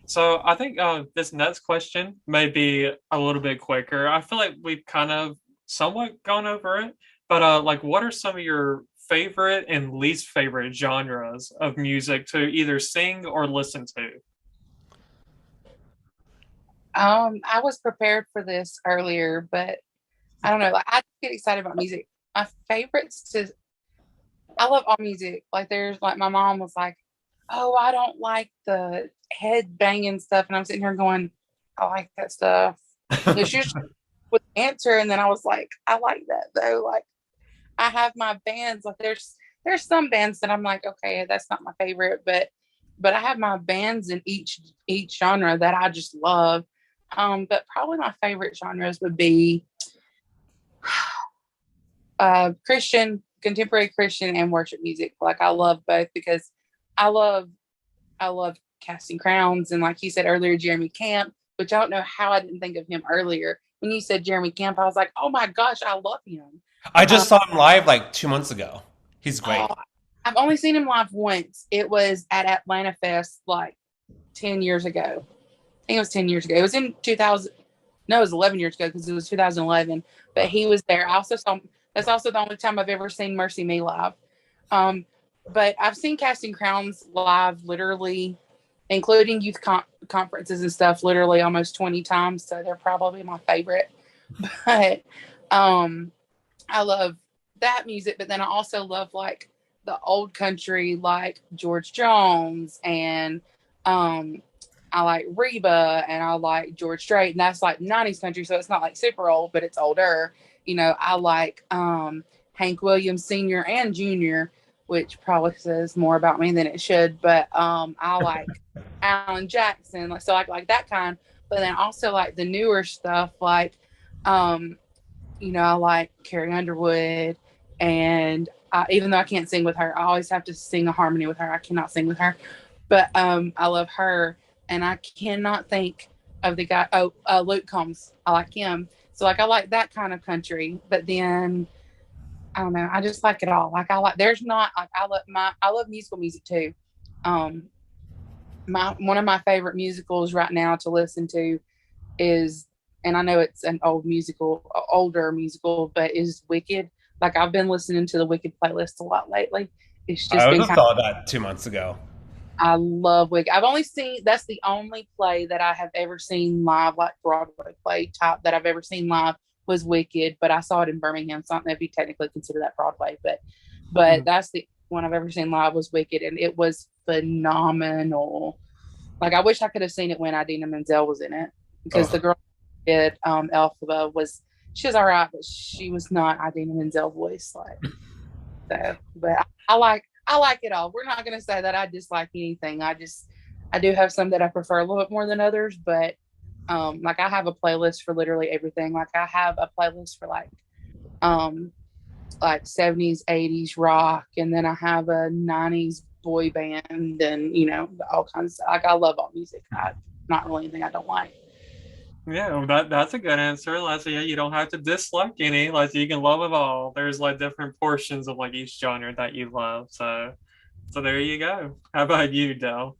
So I think this next question may be a little bit quicker. I feel like we've kind of somewhat gone over it, but like, what are some of your favorite and least favorite genres of music to either sing or listen to? I was prepared for this earlier, but I don't know. Like, I get excited about music. My favorites to, I love all music. Like, there's like my mom was like, "Oh, I don't like the head banging stuff," and I'm sitting here going, "I like that stuff." She just would answer, and then I was like, "I like that though." Like, I have my bands. Like, there's some bands that I'm like, okay, that's not my favorite, but I have my bands in each genre that I just love. But probably my favorite genres would be Christian, contemporary Christian, and worship music. Like, I love both because I love I love Casting Crowns, and like you said earlier, Jeremy Camp. Which I don't know how I didn't think of him earlier. When you said Jeremy Camp, I was like, oh my gosh, I love him. I Um, just saw him live like 2 months ago. He's oh, great. I've only seen him live once. It was at Atlanta Fest like 10 years ago. I think it was 10 years ago. It was in 2000. No, it was 11 years ago because it was 2011. But he was there. I also saw, that's also the only time I've ever seen Mercy Me live. Um, but I've seen Casting Crowns live literally, including conferences and stuff, literally almost 20 times. So they're probably my favorite. But um, I love that music, but then I also love like the old country, like George Jones, and um, I like Reba, and I like George Strait, and that's like 90s country, so it's not like super old, but it's older. I like Hank Williams Sr. and Jr., which probably says more about me than it should, but I like Alan Jackson, so like that kind, but then also like the newer stuff, like um, I like Carrie Underwood, and even though I can't sing with her, I always have to sing a harmony with her. I cannot sing with her, but I love her, and I cannot think of the guy. Oh, Luke Combs. I like him. So like I like that kind of country, but then I don't know. I just like it all. Like I like. There's not like I love musical music too. Um, my one of my favorite musicals right now to listen to is, and I know it's an older musical, but is Wicked. Like I've been listening to the Wicked playlist a lot lately. It's I just would been have kind thought that 2 months ago. I love Wicked. I've only seen that's the only play that I have ever seen live, like Broadway play type that I've ever seen live was Wicked, but I saw it in Birmingham, so I don't know if you technically consider that Broadway, but that's the one I've ever seen live was Wicked, and it was phenomenal. Like I wish I could have seen it when Idina Menzel was in it because the Oh, girl who did Elphaba was she was all right, but she was not Idina Menzel voice like so. But I like it all. We're not gonna say that I dislike anything. I do have some that I prefer a little bit more than others, but like I have a playlist for literally everything. Like I have a playlist for um like 70s, 80s rock, and then I have a 90s boy band and all kinds of stuff. Like I love all music. I not really anything I don't like. Yeah, well, that's a good answer. Like, so yeah, you don't have to dislike any. Like, you can love it all. There's like different portions of like each genre that you love. So there you go. How about you, Dell?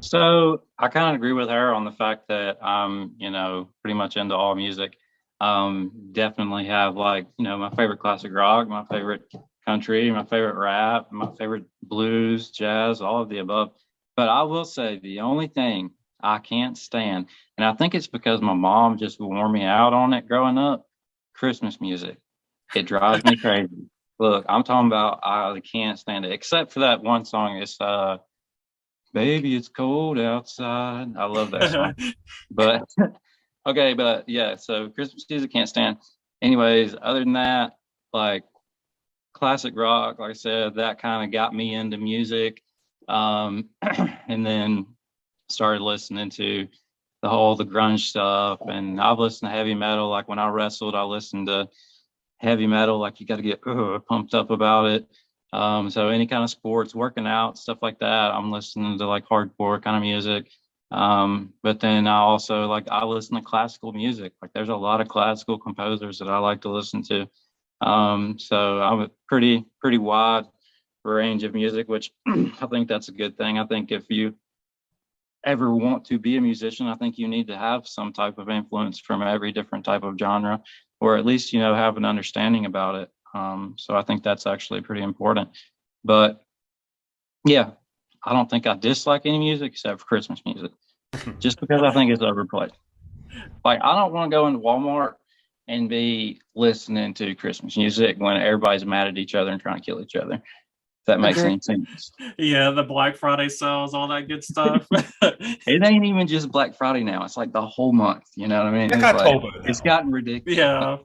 So I kind of agree with her on the fact that I'm, pretty much into all music. Definitely have like, my favorite classic rock, my favorite country, my favorite rap, my favorite blues, jazz, all of the above. But I will say the only thing I can't stand, and I think it's because my mom just wore me out on it growing up, Christmas music. It drives me crazy. Look, I'm talking about I can't stand it, except for that one song. It's Baby, it's cold outside. I love that song. But okay, but yeah, so Christmas music can't stand. Anyways, other than that, like classic rock, like I said, that kind of got me into music. And then started listening to the grunge stuff. And I've listened to heavy metal. Like when I wrestled, I listened to heavy metal. Like you got to get pumped up about it. So any kind of sports, working out, stuff like that, I'm listening to like hardcore kind of music. But then I listen to classical music. Like there's a lot of classical composers that I like to listen to. So I'm a pretty wide range of music, which I think that's a good thing. I think if you ever want to be a musician, I think you need to have some type of influence from every different type of genre, or at least, have an understanding about it. So I think that's actually pretty important. But yeah, I don't think I dislike any music except for Christmas music, just because I think it's overplayed. Like, I don't want to go into Walmart and be listening to Christmas music when everybody's mad at each other and trying to kill each other. If that makes any sense. Yeah, the Black Friday sales, all that good stuff. It ain't even just Black Friday now. It's like the whole month. You know what I mean? It's gotten ridiculous. Yeah.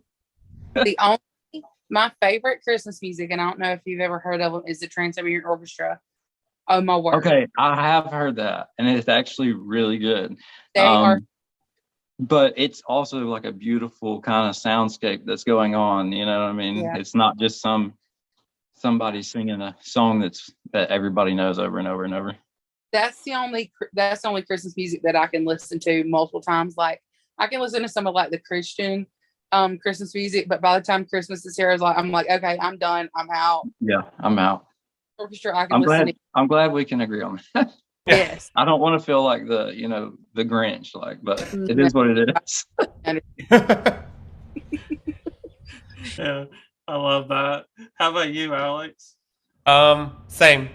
My favorite Christmas music, and I don't know if you've ever heard of them, is the Trans-Siberian Orchestra. Oh my word! Okay, I have heard that, and it's actually really good. They are, but it's also like a beautiful kind of soundscape that's going on. You know what I mean? Yeah. It's not just somebody singing a song that everybody knows over and over and over. That's the only Christmas music that I can listen to multiple times. Like, I can listen to some of like the Christian Christmas music, but by the time Christmas is here, I'm like, okay, I'm done. I'm out. Yeah, I'm out. Orchestra, I can listen to. I'm glad we can agree on that. Yes. I don't want to feel like the Grinch, but it is what it is. Yeah, I love that. How about you, Alex? Same.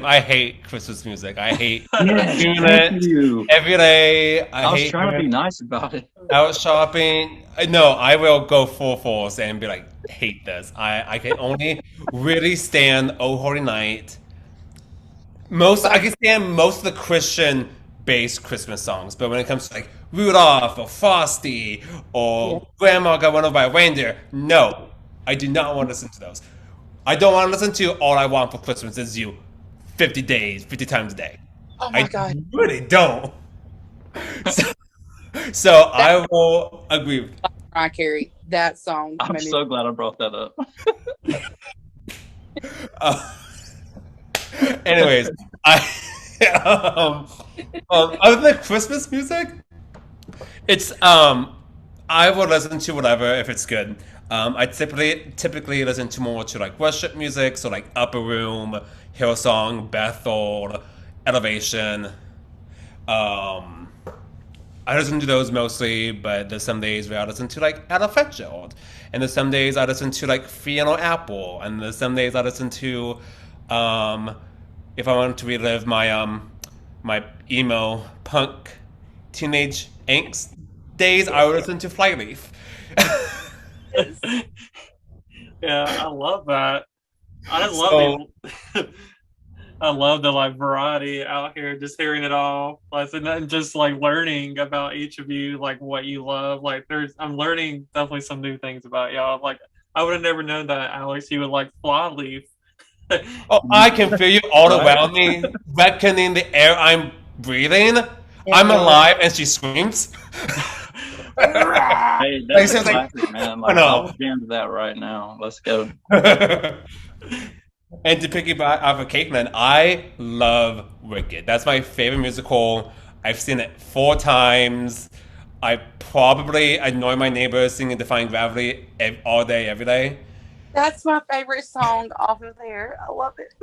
I hate Christmas music. I hate Yes, doing thank it you. every day. I was trying to be nice about it. Out shopping. No, I will go full force and be like, hate this. I can only really stand Oh Holy Night. I can stand most of the Christian-based Christmas songs, but when it comes to like Rudolph or Frosty or Grandma Got Run Over by a Reindeer, no, I do not want to listen to those. I don't want to listen to All I Want for Christmas Is You 50 days, 50 times a day. Oh my God. I really don't. So I will agree. I carry that song. I'm so glad I brought that up. Anyways, other than Christmas music, it's I will listen to whatever if it's good. I typically listen to more to like worship music, so like Upper Room, Hillsong, Bethel, Elevation. I listen to those mostly, but there's some days where I listen to like Ella Fitzgerald, and there's some days I listen to like Fiona Apple, and there's some days I listen to, if I want to relive my my emo punk teenage angst days, I would listen to Flyleaf. Yeah, I love that. I love the like variety out here, just hearing it all, like, and just like learning about each of you, like what you love. Like, I'm learning definitely some new things about y'all. Like, I would have never known that, Alex, you would like Flyleaf. Oh, I can feel you all around me, beckoning the air I'm breathing. I'm alive, and she screams. Hey, that's a classic, man. Like, I'll jam to that right now. Let's go. And to piggyback off of Caitlyn, I love Wicked. That's my favorite musical. I've seen it 4 times. I probably annoy my neighbors singing Defying Gravity all day, every day. That's my favorite song off of there. I love it.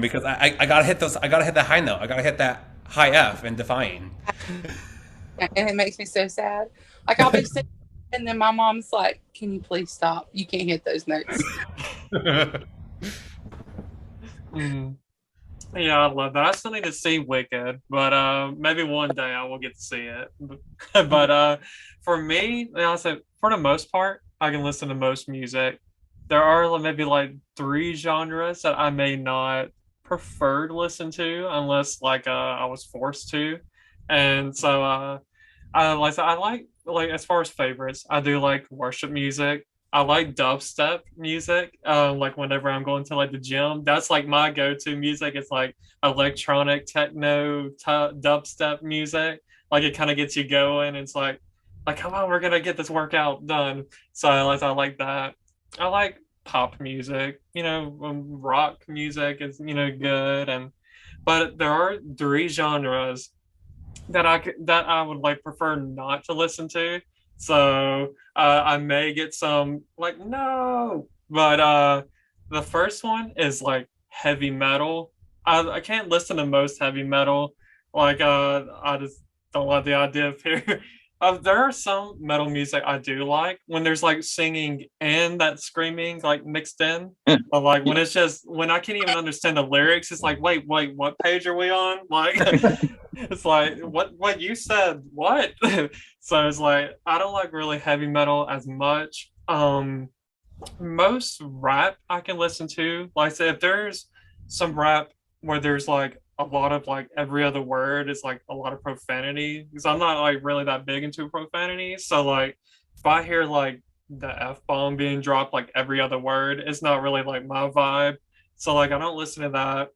Because I gotta hit those. I gotta hit that high note. I gotta hit that high F in Defying. And it makes me so sad. Like, I'll be sitting, and then my mom's like, "Can you please stop? You can't hit those notes." Yeah, I love that. I still need to see Wicked, but maybe one day I will get to see it. But for me, I said for the most part, I can listen to most music. There are maybe like 3 genres that I may not prefer to listen to unless like I was forced to, and so I like as far as favorites, I do like worship music. I like dubstep music. Like whenever I'm going to like the gym, that's like my go-to music. It's like electronic techno dubstep music. Like, it kind of gets you going. It's like, come on, we're gonna get this workout done. So I like that. I like pop music. Rock music is good, but there are 3 genres that I would like prefer not to listen to. So I may get some like no, but the first one is like heavy metal. I can't listen to most heavy metal, Like, I just don't like the idea of here. There are some metal music I do like when there's like singing and that screaming like mixed in. But like when it's just when I can't even understand the lyrics, it's like, wait, what page are we on? Like, it's like what you said, what? So it's like I don't like really heavy metal as much. Most rap I can listen to. Like I said, if there's some rap where there's like a lot of like every other word is like a lot of profanity, because I'm not like really that big into profanity. So like if I hear like the F bomb being dropped like every other word, it's not really like my vibe. So like I don't listen to that.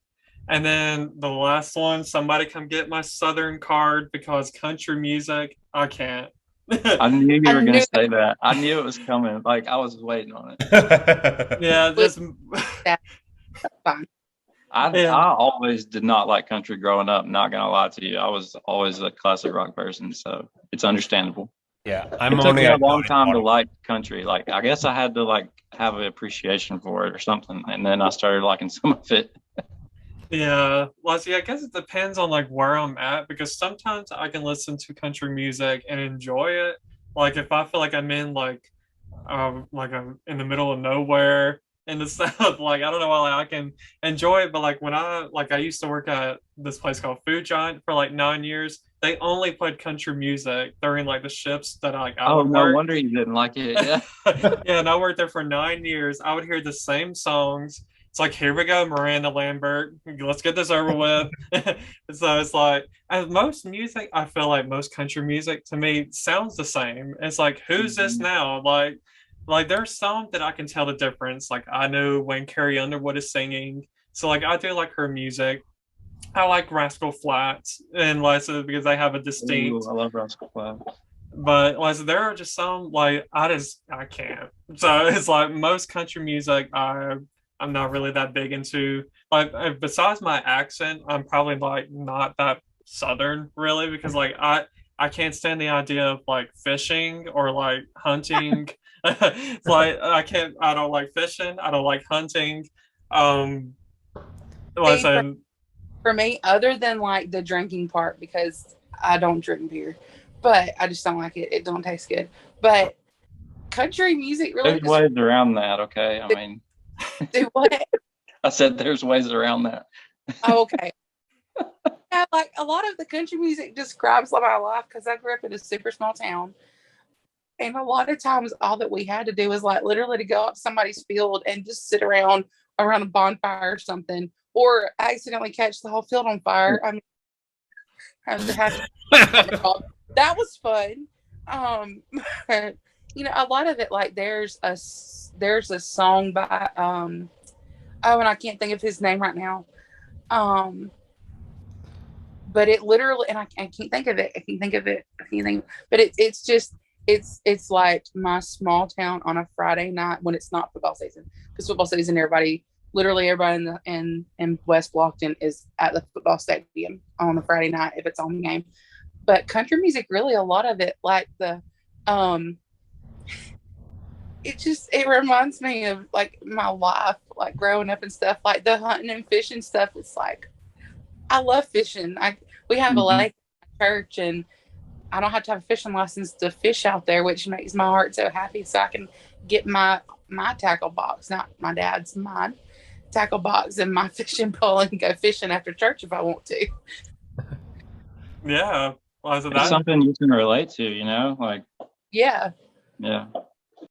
And then the last one, somebody come get my Southern card because country music, I can't. I knew you I were knew gonna say that. I knew it was coming. Like I was waiting on it. Yeah, just that fine. yeah. I always did not like country growing up. Not gonna lie to you, I was always a classic rock person, so it's understandable. Yeah, I'm It took only me a a long nine time to bottom. like country. Like I guess I had to like have an appreciation for it or something, and then I started liking some of it. Yeah, well, see, I guess it depends on like where I'm at because sometimes I can listen to country music and enjoy it. Like if I feel like I'm in like I'm in the middle of nowhere in the south, like I don't know why like, I can enjoy it. But like when I used to work at this place called Food Giant for like 9 years, they only played country music during like the shifts that like I Oh, would no work. wonder you didn't like it. Yeah. Yeah, and I worked there for 9 years. I would hear the same songs. It's like, here we go, Miranda Lambert. Let's get this over with. So it's like, as most music, I feel like most country music to me sounds the same. It's like, who's this Mhm. now? Like there's some that I can tell the difference. Like I know when Carrie Underwood is singing. So like I do like her music. I like Rascal Flatts and like so because they have a Ooh, distinct I love Rascal Flatts. but like there are just some like I can't. So it's like most country music I'm not really that big into. Like besides my accent, I'm probably like not that southern really because like I can't stand the idea of like fishing or like hunting. It's like I don't like fishing, I don't like hunting. Um like I See, said, for me, other than like the drinking part, because I don't drink beer, but I just don't like it. It don't taste good. But country music really There's just ways around that, okay? I mean, do what? I said there's ways around that. Oh, okay. Yeah, like a lot of the country music describes my life because I grew up in a super small town. And a lot of times, all that we had to do was like literally to go up somebody's field and just sit around a bonfire or something, or accidentally catch the whole field on fire. I mean, have to have that was fun. Um, a lot of it like there's a song by oh, and I can't think of his name right now. Um, but it literally, and I can't think of it. I can't think of it. I can't think, but it's just it's like my small town on a Friday night when it's not football season. Because football season, literally everybody in West Blockton is at the football stadium on a Friday night if it's on the game. But country music, really, a lot of it, like um, it reminds me of like my life, like growing up and stuff, like the hunting and fishing stuff. It's like I love fishing. We have a Mhm. lake at church, and I don't have to have a fishing license to fish out there, which makes my heart so happy. So I can get my tackle box, not my dad's, mine tackle box and my fishing pole and go fishing after church if I want to. yeah. Well, so It's that something you can relate to, you know? Like, Yeah. yeah.